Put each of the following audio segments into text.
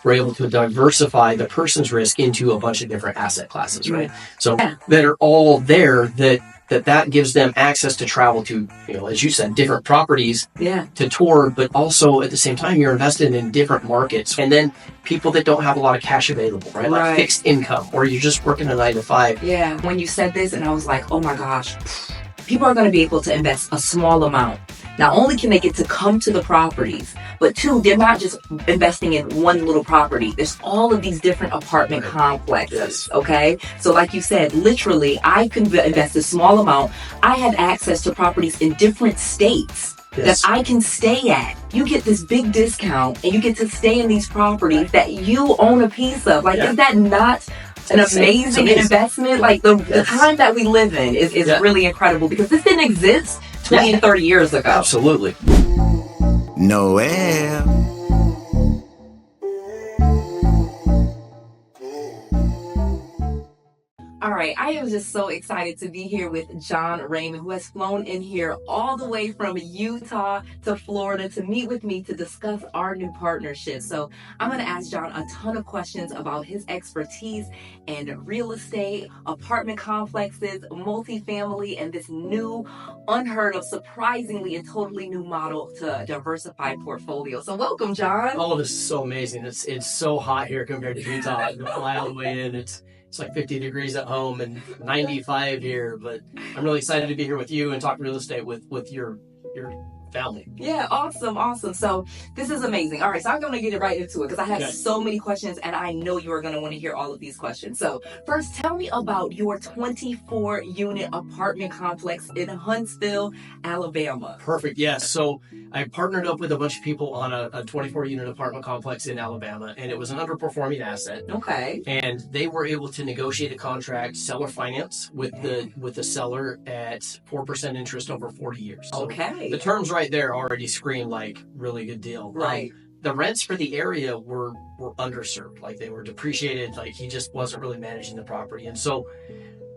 we're able to diversify the person's risk into a bunch of different asset classes, right? So that are all there that gives them access to travel to, as you said, different properties to tour, but also at the same time, you're invested in different markets. And then people that don't have a lot of cash available, right? Like fixed income, or you're just working a 9 to 5. Yeah. When you said this, and I was like, oh my gosh, people are going to be able to invest a small amount. Not only can they get to come to the properties, but two, they're not just investing in one little property. There's all of these different apartment complexes, okay? So like you said, literally, I can invest a small amount. I have access to properties in different states that I can stay at. You get this big discount, and you get to stay in these properties that you own a piece of. Like, is that not an amazing investment? Like, the time that we live in is really incredible, because this didn't exist 20 and 30 years ago. Absolutely. Noel. All right, I am just so excited to be here with John Raymond, who has flown in here all the way from Utah to Florida to meet with me to discuss our new partnership. So I'm going to ask John a ton of questions about his expertise in real estate, apartment complexes, multifamily, and this new, unheard of, surprisingly and totally new model to diversify portfolio. So welcome, John. Oh, this is so amazing. It's so hot here compared to Utah. To fly all the way in, it's like 50 degrees at home and 95 here, but I'm really excited to be here with you and talk real estate with your family. Yeah, awesome. So this is amazing. All right, so I'm going to get right into it because I have so many questions, and I know you are going to want to hear all of these questions. So first, tell me about your 24-unit apartment complex in Huntsville, Alabama. Perfect. Yes. So I partnered up with a bunch of people on a 24-unit apartment complex in Alabama, and it was an underperforming asset. Okay. And they were able to negotiate a contract, seller finance with the seller at 4% interest over 40 years. So okay. The terms right there already scream like really good deal. Right. The rents for the area were underserved. Like, they were depreciated. Like, he just wasn't really managing the property. And so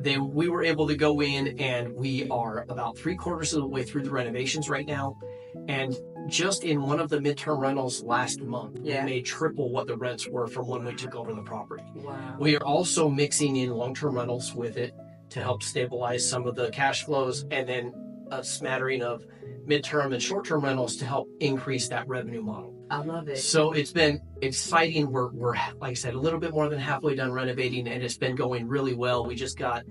we were able to go in, and we are about 3/4 of the way through the renovations right now. And just in one of the midterm rentals last month, we made triple what the rents were from when we took over the property. Wow. We are also mixing in long-term rentals with it to help stabilize some of the cash flows, and then a smattering of midterm and short-term rentals to help increase that revenue model. I love it. So it's been exciting. We're like I said, a little bit more than halfway done renovating, and it's been going really well. We just got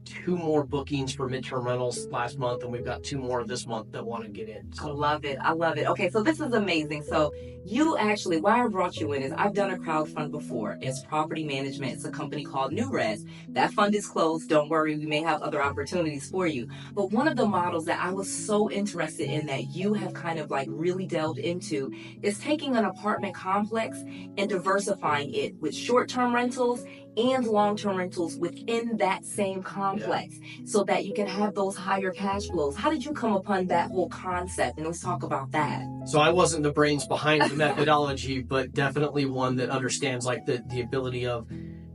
2 more bookings for midterm rentals last month, and we've got 2 more this month that want to get in. So. I love it. Okay, so this is amazing. So you actually, why I brought you in is I've done a crowdfund before. It's property management. It's a company called NewRez. That fund is closed. Don't worry, we may have other opportunities for you. But one of the models that I was so interested in that you have kind of like really delved into is taking an apartment complex and diversifying it with short-term rentals and long-term rentals within that same complex so that you can have those higher cash flows. How did you come upon that whole concept? And let's talk about that. So I wasn't the brains behind the methodology, but definitely one that understands like the ability of,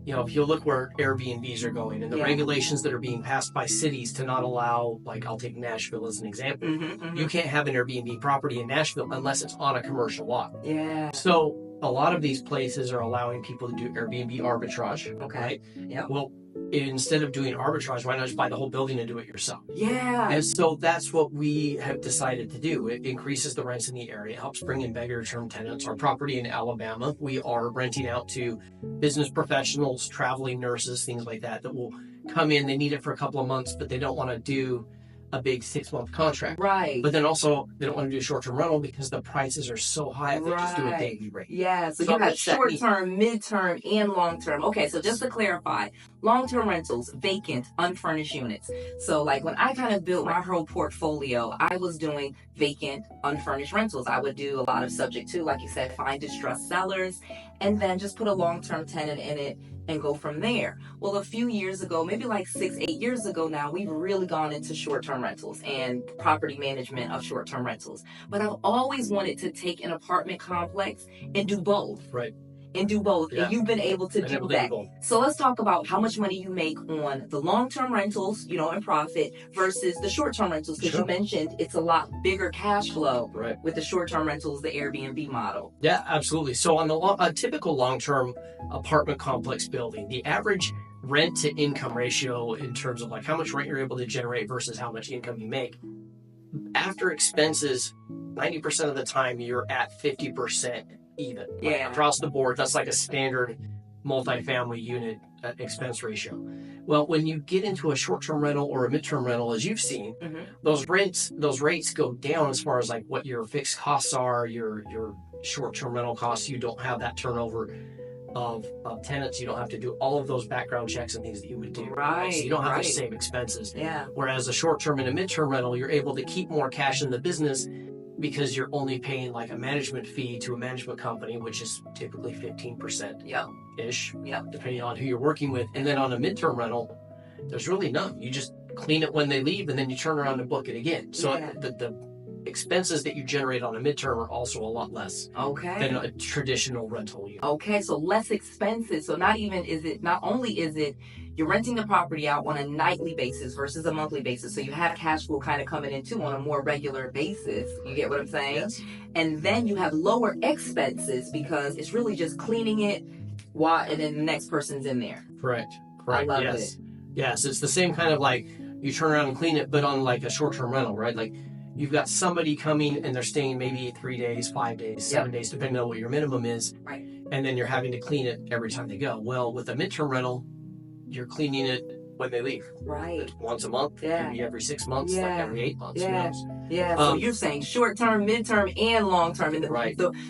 if you look where Airbnbs are going and the regulations that are being passed by cities to not allow, like, I'll take Nashville as an example. You can't have an Airbnb property in Nashville unless it's on a commercial lot. Yeah. So a lot of these places are allowing people to do Airbnb arbitrage. Okay. Right? Yeah. Well, instead of doing arbitrage, why not just buy the whole building and do it yourself? Yeah. And so that's what we have decided to do. It increases the rents in the area, helps bring in bigger term tenants. Our property in Alabama, we are renting out to business professionals, traveling nurses, things like that will come in. They need it for a couple of months, but they don't want to do a big 6-month contract. Right. But then also they don't want to do a short-term rental because the prices are so high if they just do a daily rate. Yeah, so you have short-term, mid-term, and long-term. Okay, so just to clarify, long-term rentals, vacant, unfurnished units. So like when I kind of built my whole portfolio, I was doing vacant, unfurnished rentals. I would do a lot of subject to, like you said, find distressed sellers, and then just put a long-term tenant in it and go from there. Well, a few years ago, maybe like 6-8 years ago now, we've really gone into short-term rentals and property management of short-term rentals. But I've always wanted to take an apartment complex and do both. Right. And do both. Yeah. And you've been able to do that. So let's talk about how much money you make on the long-term rentals, and profit versus the short-term rentals. Because you mentioned it's a lot bigger cash flow with the short-term rentals, the Airbnb model. Yeah, absolutely. So on a typical long-term apartment complex building, the average rent to income ratio in terms of like how much rent you're able to generate versus how much income you make, after expenses, 90% of the time you're at 50% even. Yeah. Across the board, that's like a standard multifamily unit expense ratio. Well, when you get into a short-term rental or a midterm rental, as you've seen, those rates go down as far as like what your fixed costs are, your short-term rental costs. You don't have that turnover of tenants. You don't have to do all of those background checks and things that you would do. Right. So you don't have the same expenses. Yeah. Whereas a short-term and a midterm rental, you're able to keep more cash in the business because you're only paying like a management fee to a management company, which is typically 15%-ish, depending on who you're working with. And then on a midterm rental, there's really none. You just clean it when they leave and then you turn around and book it again. So the expenses that you generate on a midterm are also a lot less than a traditional rental unit. Okay, so less expenses. So not only is it you're renting the property out on a nightly basis versus a monthly basis. So you have cash flow kind of coming in too on a more regular basis. You get what I'm saying? Yes. And then you have lower expenses because it's really just cleaning it and then the next person's in there. Correct. I love Yes. it. Yes, it's the same kind of like you turn around and clean it, but on like a short-term rental, right? Like you've got somebody coming and they're staying maybe 3 days, 5 days, 7 days, depending on what your minimum is. Right. And then you're having to clean it every time they go. Well, with a midterm rental, you're cleaning it when they leave. Right. Once a month, maybe every 6 months, like every 8 months. Yeah. Who knows? Yeah, so you're saying short-term, midterm, and long-term.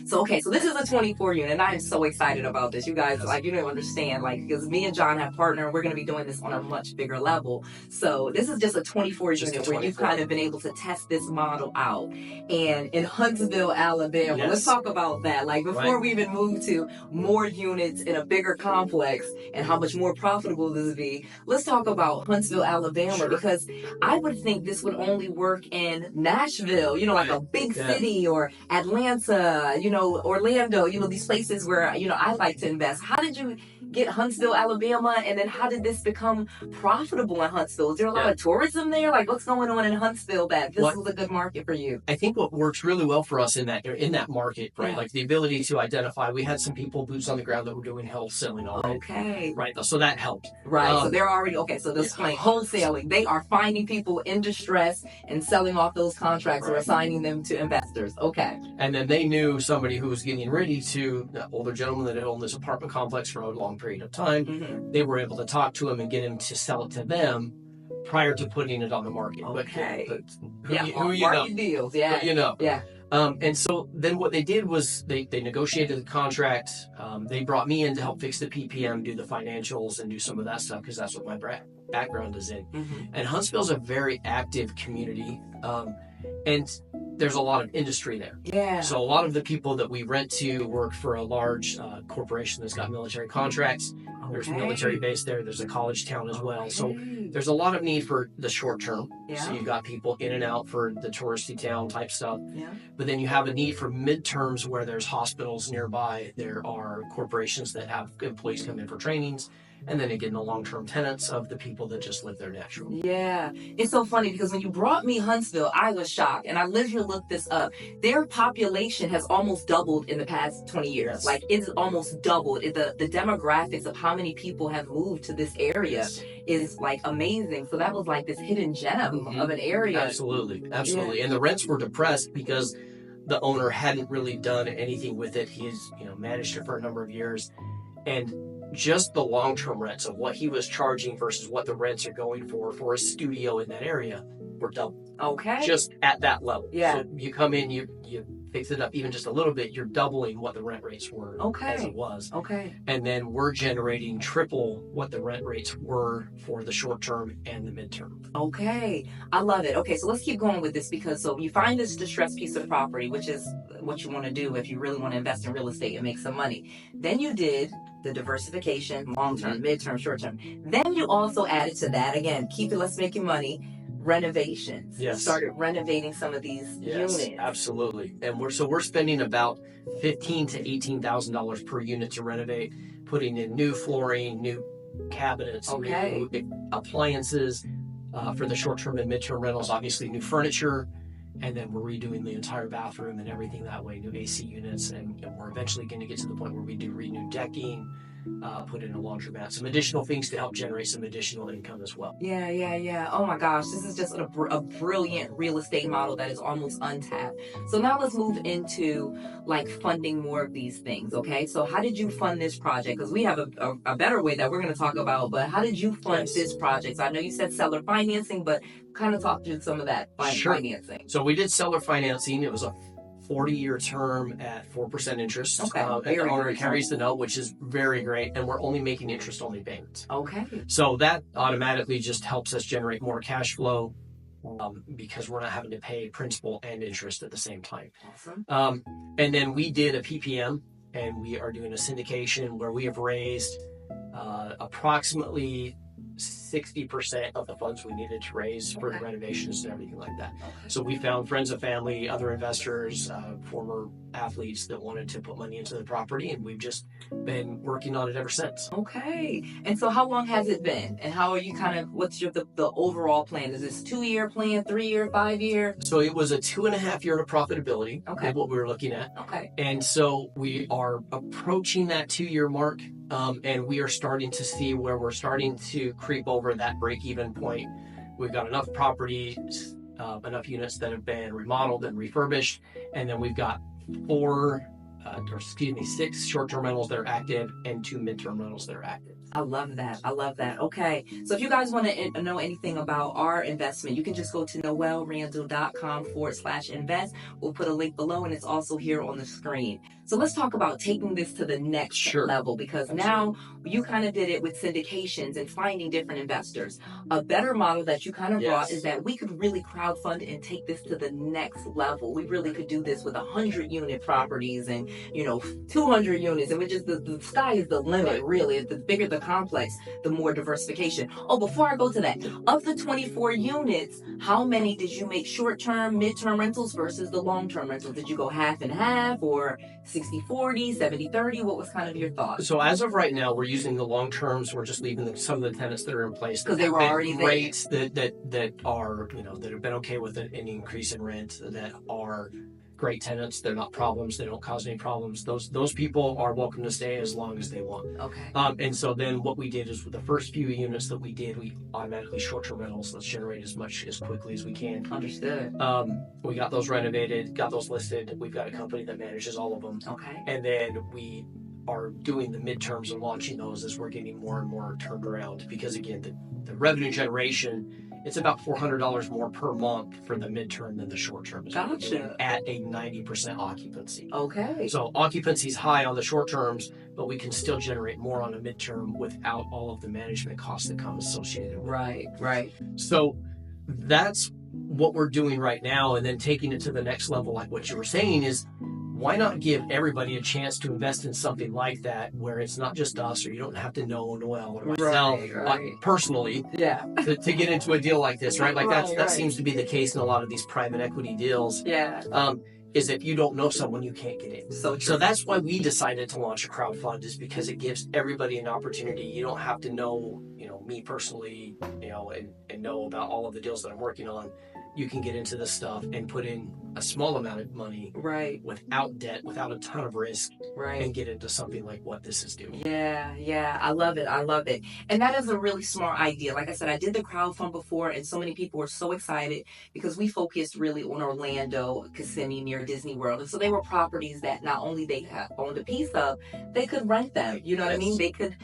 So this is a 24 unit, and I am so excited about this. You guys, you don't understand, because me and John have partnered, we're going to be doing this on a much bigger level. So this is just a 24 unit where you've kind of been able to test this model out. And in Huntsville, Alabama, let's talk about that. Before we even move to more units in a bigger complex and how much more profitable this would be, let's talk about Huntsville, Alabama, because I would think this would only work in Nashville, like a big city, or Atlanta, Orlando, these places where, I like to invest. How did you get Huntsville, Alabama? And then how did this become profitable in Huntsville? Is there a lot of tourism there? What's going on in Huntsville that this was a good market for you? I think what works really well for us in that market, right? Like the ability to identify, we had some people, boots on the ground, that were doing wholesaling already. Okay. Right. So that helped. Right. So they're already, so they're playing wholesaling. They are finding people in distress and selling off those contracts or assigning them to investors. Okay. And then they knew somebody who was getting ready to, an older gentleman that had owned this apartment complex for a long period of time. Mm-hmm. They were able to talk to him and get him to sell it to them prior to putting it on the market. Okay. But who you know? Deals. Yeah. But Yeah. And so then what they did was they negotiated the contract. They brought me in to help fix the PPM, do the financials, and do some of that stuff because that's what my background is in. Mm-hmm. And Huntsville's a very active community, and there's a lot of industry there. Yeah. So a lot of the people that we rent to work for a large corporation that's got military contracts. There's military base there. There's a college town as well. So there's a lot of need for the short term. Yeah. So you've got people in and out for the touristy town type stuff. Yeah. But then you have a need for midterms where there's hospitals nearby. There are corporations that have employees come in for trainings. And then again, the long-term tenants of the people that just live there naturally. Yeah. It's so funny because when you brought me Huntsville, I was shocked. And I literally looked this up. Their population has almost doubled in the past 20 years. Yes. It's almost doubled. The demographics of how many people have moved to this area is amazing. So that was this hidden gem of an area. Absolutely. Yeah. And the rents were depressed because the owner hadn't really done anything with it. He's, managed it for a number of years. And just the long-term rents of what he was charging versus what the rents are going for a studio in that area were double. Okay. Just at that level. Yeah. So you come in, you fix it up even just a little bit, you're doubling what the rent rates were as it was. Okay. And then we're generating triple what the rent rates were for the short term and the midterm. Okay. I love it. Okay, so let's keep going with this because you find this distressed piece of property, which is what you want to do if you really want to invest in real estate and make some money. Then you did the diversification, long-term, midterm, short-term. Then you also added to that, again, let's make you money, renovations. Yes. Started renovating some of these units. Absolutely. And we're spending about $15,000 to $18,000 per unit to renovate, putting in new flooring, new cabinets, new appliances for the short-term and mid-term rentals, obviously new furniture, and then we're redoing the entire bathroom and everything that way, new AC units, and we're eventually going to get to the point where we do renewed decking, put in a laundromat, some additional things to help generate some additional income as well. Yeah. Oh my gosh, this is just a brilliant real estate model that is almost untapped. So now let's move into like funding more of these things, okay? So how did you fund this project? Because we have a better way that we're going to talk about, but how did you fund this project? So I know you said seller financing, but kind of talk through some of that financing. So we did seller financing. It was a 40-year term at 4% interest. Okay. And the owner carries the note, which is very great, and we're only making interest-only payments. Okay. So that automatically just helps us generate more cash flow because we're not having to pay principal and interest at the same time. Awesome. And then we did a PPM, and we are doing a syndication where we have raised approximately 60% of the funds we needed to raise for the renovations and everything like that. So we found friends and family, other investors, former athletes that wanted to put money into the property, and we've just been working on it ever since. Okay. And so how long has it been? And how are you what's the overall plan? Is this 2-year plan, 3-year, 5-year? So it was a 2.5 year to profitability. Okay. What we were looking at. Okay. And so we are approaching that 2-year mark. And we are starting to see where we're starting to creep over that break-even point. We've got enough properties, enough units that have been remodeled and refurbished, and then we've got 6 short-term rentals that are active and 2 mid-term rentals that are active. I love that. Okay. So if you guys want to know anything about our investment, you can just go to noelrandall.com/invest. We'll put a link below, and it's also here on the screen. So let's talk about taking this to the next level, because now you kind of did it with syndications and finding different investors. A better model that you kind of brought is that we could really crowdfund and take this to the next level. We really could do this with 100-unit properties and 200 units, and the sky is the limit, really. The bigger the complex, the more diversification. Oh, before I go to that, of the 24 units, how many did you make short-term, mid-term rentals versus the long-term rentals? Did you go half and half, or 60-40, 70-30? What was kind of your thought? So as of right now, we're using the long terms. We're just leaving some of the tenants that are in place because they were already rates that are that have been okay with any increase in rent, that are great tenants. They're not problems. They don't cause any problems. Those people are welcome to stay as long as they want. Okay. And so then what we did is, with the first few units that we did, we automatically short-term rentals. Let's generate as quickly as we can. Understood. We got those renovated, got those listed. We've got a company that manages all of them. Okay. And then we are doing the midterms and launching those as we're getting more and more turned around, because again, the revenue generation, it's about $400 more per month for the midterm than the short term. Gotcha. At a 90% occupancy. Okay. So occupancy is high on the short terms, but we can still generate more on a midterm without all of the management costs that come associated with it. Right. So that's what we're doing right now, and then taking it to the next level, like what you were saying, is why not give everybody a chance to invest in something like that, where it's not just us, or you don't have to know Noel or myself personally to get into a deal like this, right? Like that seems to be the case in a lot of these private equity deals. Is if you don't know someone, you can't get in. So that's why we decided to launch a crowdfund, is because it gives everybody an opportunity. You don't have to know, me personally, and know about all of the deals that I'm working on. You can get into this stuff and put in a small amount of money, without debt, without a ton of risk, and get into something like what this is doing. Yeah, I love it. And that is a really smart idea. Like I said, I did the crowdfund before, and so many people were so excited because we focused really on Orlando, Kissimmee, near Disney World. And so they were properties that not only they owned a piece of, they could rent them. You know what I mean? They could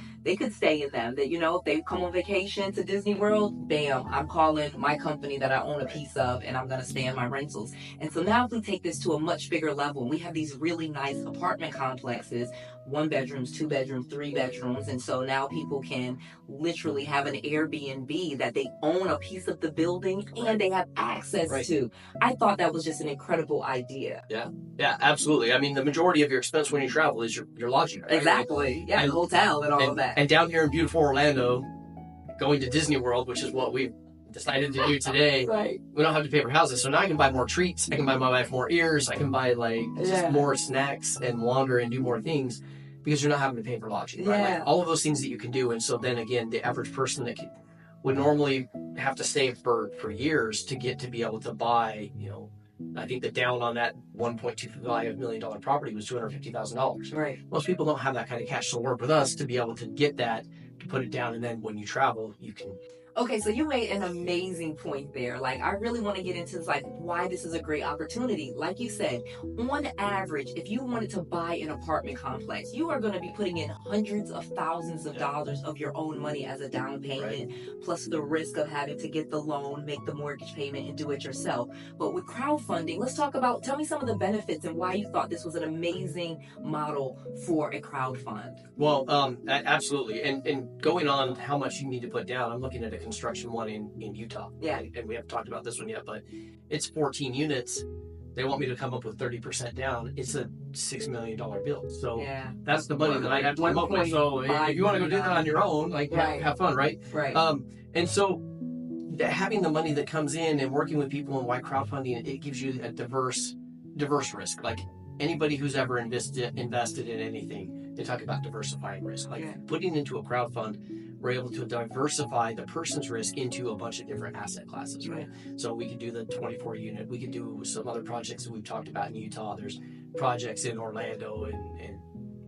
stay in them. That, if they come on vacation to Disney World, bam, I'm calling my company that I own a piece of, and I'm going to stay in my rentals. And so now if we take this to a much bigger level, we have these really nice apartment complexes, 1 bedrooms, 2 bedrooms, 3 bedrooms. And so now people can literally have an Airbnb that they own a piece of the building and they have access to. I thought that was just an incredible idea. Yeah, absolutely. I mean, the majority of your expense when you travel is your lodging, right? Exactly. And hotel and all of that. And down here in beautiful Orlando, going to Disney World, which is what we've decided to do today. Right. We don't have to pay for houses, so now I can buy more treats. I can buy my wife more ears. I can buy just more snacks and longer and do more things because you're not having to pay for lodging. Right? Like all of those things that you can do. And so then again, the average person that would normally have to save for years to get to be able to buy, I think the down on that $1.25 million property was $250,000. Right. Most people don't have that kind of cash to work with us to be able to get that, to put it down, and then when you travel, you can. Okay, so you made an amazing point there. Like, I really want to get into why this is a great opportunity. Like you said, on average, if you wanted to buy an apartment complex, you are going to be putting in hundreds of thousands of dollars of your own money as a down payment, plus the risk of having to get the loan, make the mortgage payment, and do it yourself. But with crowdfunding, tell me some of the benefits and why you thought this was an amazing model for a crowdfund. Well, absolutely. And going on how much you need to put down, I'm looking at a construction one in Utah. Yeah. And we haven't talked about this one yet, but it's 14 units. They want me to come up with 30% down. It's a $6 million bill. So that's the money that I have to come up with. So if you want to go do that on your own, have fun, right? Right. And so having the money that comes in and working with people and why crowdfunding, it gives you a diverse risk. Like anybody who's ever invested in anything, they talk about diversifying risk. Like putting into a crowd fund, we're able to diversify the person's risk into a bunch of different asset classes, right? So we could do the 24 unit. We could do some other projects that we've talked about in Utah. There's projects in Orlando and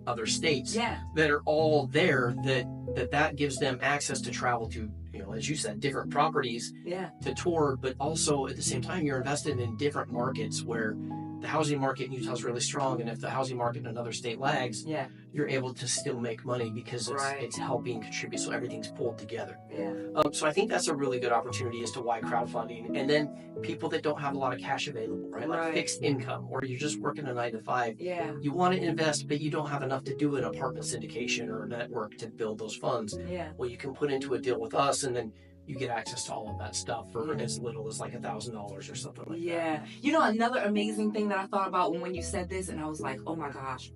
other states that are all there that gives them access to travel to, as you said, different properties to tour, but also at the same time, you're invested in different markets where the housing market in Utah is really strong, and if the housing market in another state lags, you're able to still make money because it's helping contribute, so everything's pulled together. So I think that's a really good opportunity as to why crowdfunding, and then people that don't have a lot of cash available, right? Like fixed income, or you're just working a 9 to 5. You want to invest, but you don't have enough to do an apartment syndication or a network to build those funds. Well, you can put into a deal with us, and then you get access to all of that stuff for as little as like $1,000 or something like that. Another amazing thing that I thought about when you said this, and I was like, oh my gosh,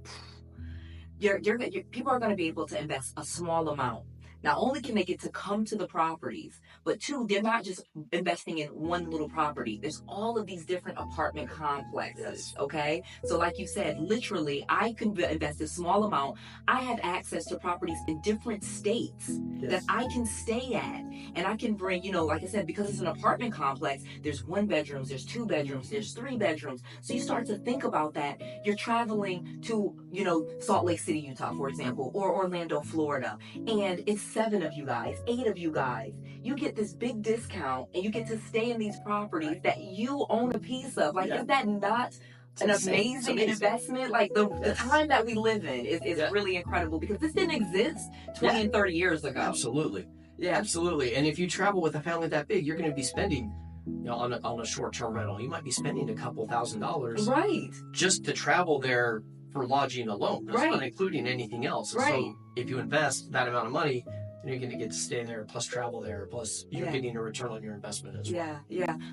people are going to be able to invest a small amount. Not only can they get to come to the properties, but two, they're not just investing in one little property. There's all of these different apartment complexes, okay? So like you said, literally, I can invest a small amount. I have access to properties in different states that I can stay at. And I can bring, like I said, because it's an apartment complex, there's 1 bedroom, there's 2 bedrooms, there's 3 bedrooms. So you start to think about that. You're traveling to, Salt Lake City, Utah, for example, or Orlando, Florida, and it's 7 of you guys, 8 of you guys. You get this big discount and you get to stay in these properties that you own a piece of. Is that not an amazing investment? Like the time that we live in is really incredible, because this didn't exist 20 and 30 years ago. Absolutely. Absolutely. And if you travel with a family that big, you're going to be spending, on a short-term rental, you might be spending a couple $1,000s just to travel there for lodging alone. That's not including anything else. So if you invest that amount of money, you're going to get to stay there, plus travel there, plus you're getting a return on your investment as well.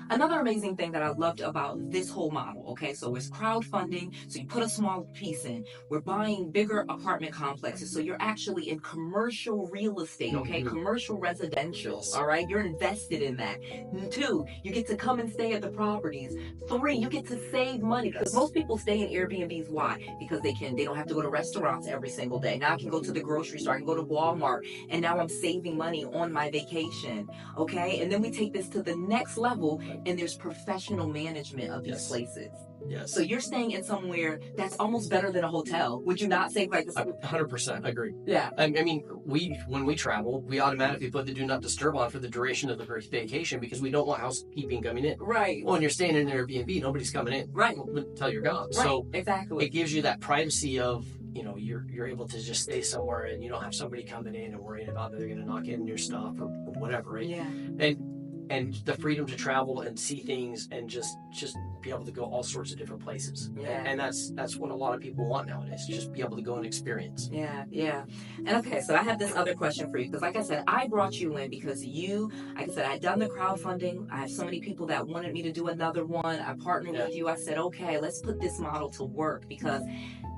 Another amazing thing that I loved about this whole model, okay, so it's crowdfunding, so you put a small piece in. We're buying bigger apartment complexes, so you're actually in commercial real estate, okay, commercial residential, all right? You're invested in that. 2, you get to come and stay at the properties. 3, you get to save money, because most people stay in Airbnbs. Why? Because they don't have to go to restaurants every single day. Now I can go to the grocery store, I can go to Walmart, and now I'm saving money on my vacation, okay? And then we take this to the next level, and there's professional management of these places. So you're staying in somewhere that's almost better than a hotel. Would you not say like this? 100% agree. I mean, when we travel, we automatically put the do not disturb on for the duration of the vacation, because we don't want housekeeping coming in. Well, when you're staying in an Airbnb, nobody's coming in. Until you're gone. So exactly. It gives you that privacy of, you're able to just stay somewhere, and you don't have somebody coming in and worrying about that they're going to knock in your stuff or whatever, right? And the freedom to travel and see things and just be able to go all sorts of different places. And that's what a lot of people want nowadays, just be able to go and experience. And okay, so I have this other question for you, because like I said, I brought you in because like I said, I'd done the crowdfunding. I have so many people that wanted me to do another one. I partnered with you. I said, okay, let's put this model to work, because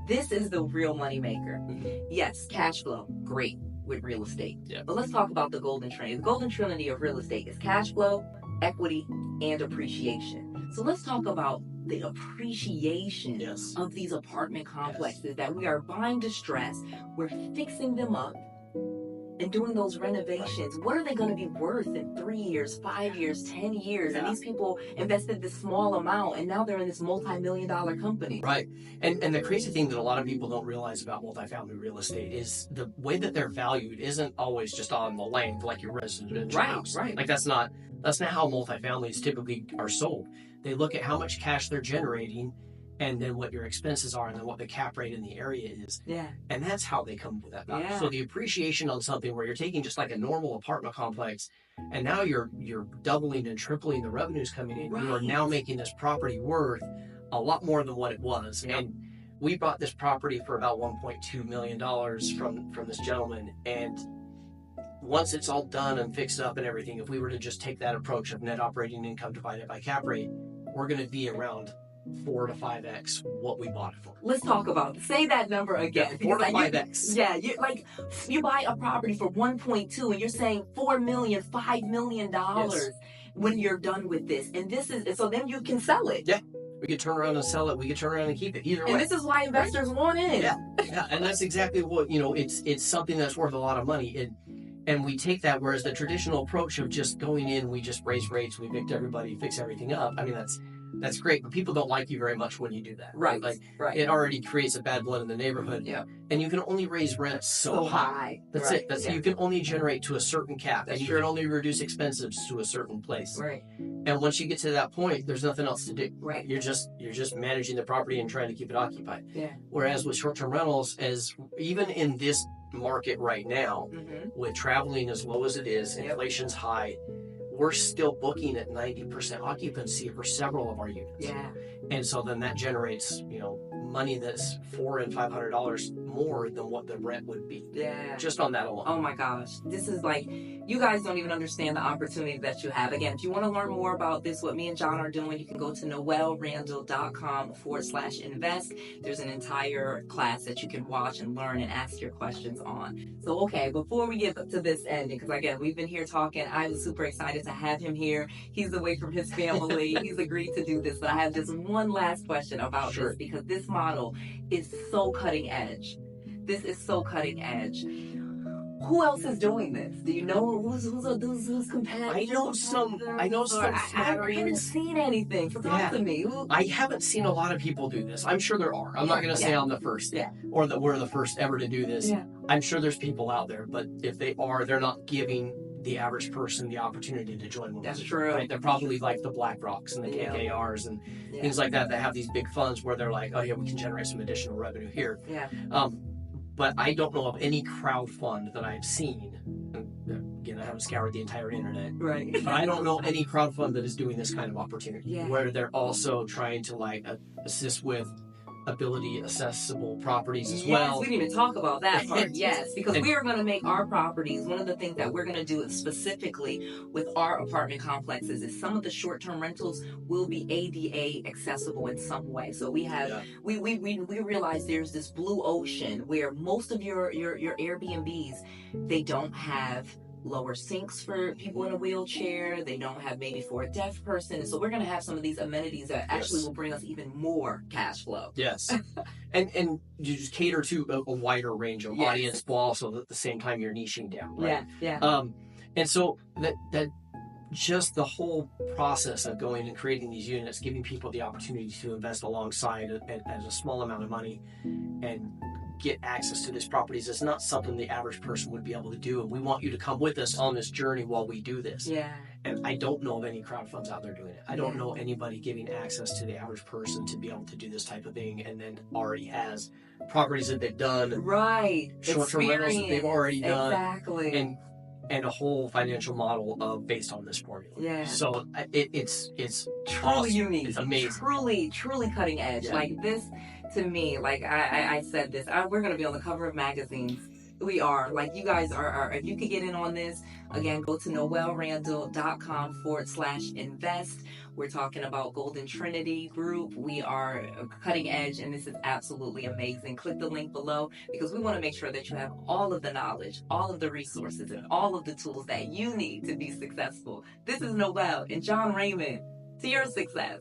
this is the real money maker. Yes, cash flow, great. with real estate. Yeah. But let's talk about the golden trinity. The golden trinity of real estate is cash flow, equity, and appreciation. So let's talk about the appreciation of these apartment complexes that we are buying distressed. We're fixing them up and doing those renovations. What are they going to be worth in 3 years, 5 years, 10 years? And these people invested this small amount, and now they're in this multi-million-dollar company. Right. And the crazy thing that a lot of people don't realize about multifamily real estate is the way that they're valued isn't always just on the land, like your residential house. Right. Like that's not how multifamilies typically are sold. They look at how much cash they're generating, and then what your expenses are, and then what the cap rate in the area is. Yeah. And that's how they come to that value. Yeah. So the appreciation on something where you're taking just like a normal apartment complex, and now you're doubling and tripling the revenues coming in. Right. You are now making this property worth a lot more than what it was. Yep. And we bought this property for about $1.2 million from this gentleman. And once it's all done and fixed up and everything, if we were to just take that approach of net operating income divided by cap rate, we're going to be around 4 to 5x what we bought it for. Let's talk about it. Say that number again. 4 to 5x. You buy a property for 1.2 and you're saying $4 million, $5 million when you're done with this. And this is, so then you can sell it. Yeah. We could turn around and sell it. We could turn around and keep it. Either way. And this is why investors want in. Yeah. And that's exactly what, it's something that's worth a lot of money. And we take that, whereas the traditional approach of just going in, we just raise rates, we evict everybody, fix everything up. I mean, that's great, but people don't like you very much when you do that. Right. It already creates a bad blood in the neighborhood. Yeah. And you can only raise rents so high. That's it. You can only generate to a certain cap. And you can only reduce expenses to a certain place. Right. And once you get to that point, there's nothing else to do. Right. You're just managing the property and trying to keep it occupied. Yeah. Whereas with short-term rentals, as even in this market right now, with traveling as low as it is, inflation's high, we're still booking at 90% occupancy for several of our units. Yeah. And so then that generates, money that's $400 and $500 more than what the rent would be. Yeah. Just on that alone. Oh my gosh. This is like, you guys don't even understand the opportunity that you have. Again, if you want to learn more about this, what me and John are doing, you can go to noelrandall.com/invest. There's an entire class that you can watch and learn and ask your questions on. So, okay, before we get to this ending, because again, we've been here talking, I was super excited to have him here. He's away from his family. He's agreed to do this, but I have just one last question about this, because this model is so cutting edge. This is so cutting edge. Who else is doing this? Do you know who's competitive? I know some. I haven't seen anything. So talk to me. I haven't seen a lot of people do this. I'm sure there are. I'm not going to say I'm the first, or that we're the first ever to do this. Yeah. I'm sure there's people out there, but if they are, they're not giving the average person the opportunity to join one. That's true. Right? They're probably like the BlackRocks and the KKRs and things like that have these big funds where they're like, oh yeah, we can generate some additional revenue here. Yeah. But I don't know of any crowd fund that I've seen. And again, I haven't scoured the entire internet. Right. But I don't know any crowd fund that is doing this kind of opportunity. Yeah. Where they're also trying to assist with ability accessible properties as well. We didn't even talk about that part. Yes, because we are going to make our properties, one of the things that we're going to do specifically with our apartment complexes is some of the short-term rentals will be ADA accessible in some way. So we have, we realize there's this blue ocean where most of your Airbnbs, they don't have lower sinks for people in a wheelchair. They don't have maybe for a deaf person. So we're going to have some of these amenities that actually will bring us even more cash flow. Yes. and you just cater to a wider range of audience, while also at the same time you're niching down, right? Yeah. And so that just the whole process of going and creating these units, giving people the opportunity to invest alongside as a small amount of money and get access to these properties is not something the average person would be able to do, and we want you to come with us on this journey while we do this. And I don't know of any crowd funds out there doing it. I don't know anybody giving access to the average person to be able to do this type of thing, and then already has properties that they've done, short-term rentals that they've already done, and a whole financial model based on this formula. So it's truly awesome. unique. It's amazing. Truly cutting edge. Like this, to me, like I said this, we're going to be on the cover of magazines We are. Like, you guys are, if you could get in on this, again, go to noelrandall.com/invest. We're talking about Golden Trinity Group. We are cutting edge, and this is absolutely amazing. Click the link below because we want to make sure that you have all of the knowledge, all of the resources, and all of the tools that you need to be successful. This is Noel and John Raymond. To your success.